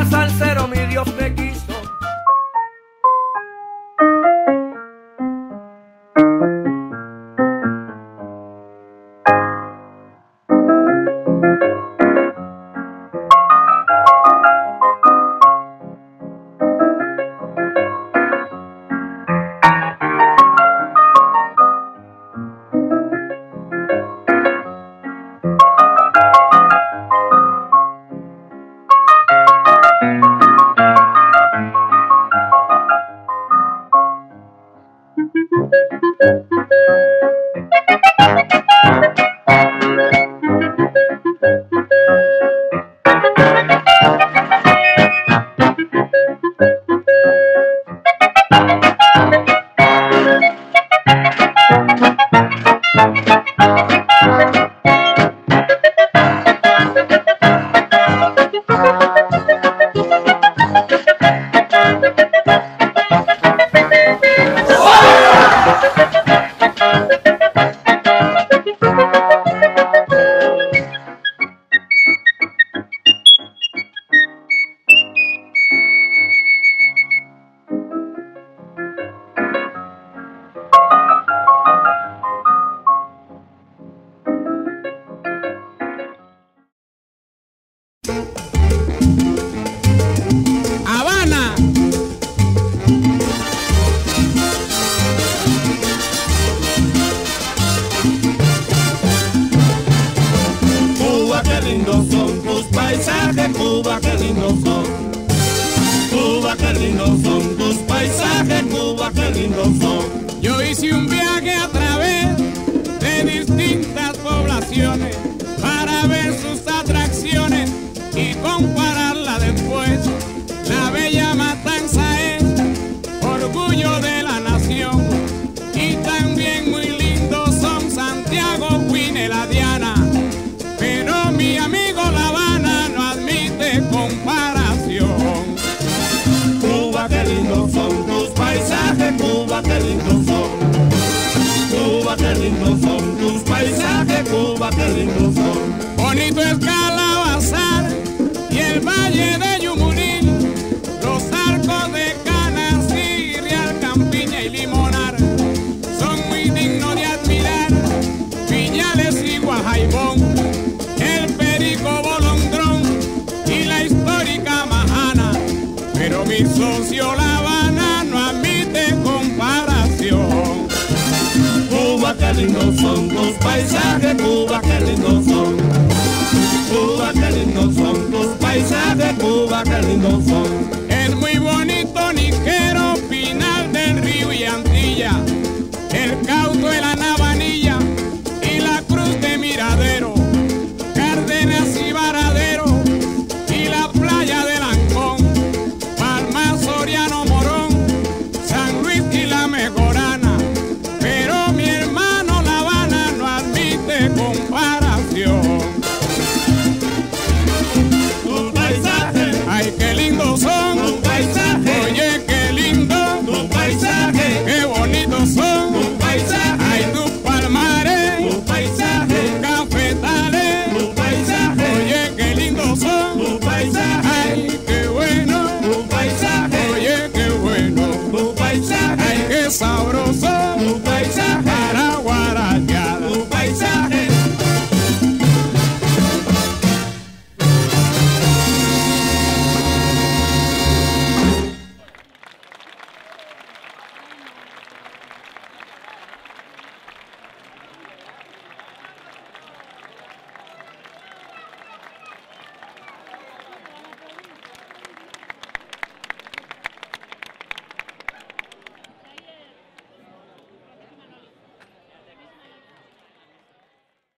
salsero mi Dios te quiso. Cuba, qué lindos son. Cuba, qué lindos son tus paisajes, Cuba, qué lindos son. Yo hice un viaje a través de distintas poblaciones para ver sus atracciones y compararla después. La bella Matanza es orgullo de la nación y también muy lindos son Santiago, Guine, La Diana. Pero mi amigo La Habana no admite comparación. Cuba, qué lindos son tus paisajes, Cuba, qué lindos son. Cuba, qué lindos son tus paisajes, Cuba, qué lindos son. Bonito es Calabazar y el valle de Yumurí, los arcos de Canasí, Real Campiña y Limonar son muy dignos de admirar. Viñales y Guajaibón, el Perico Bolondrón y la histórica Majana, pero mi socio La Habana no admite comparación. Cuba, qué lindos son tus paisajes, Cuba, qué lindos son. Cuba, qué lindos son tus paisajes, Cuba, qué lindos son.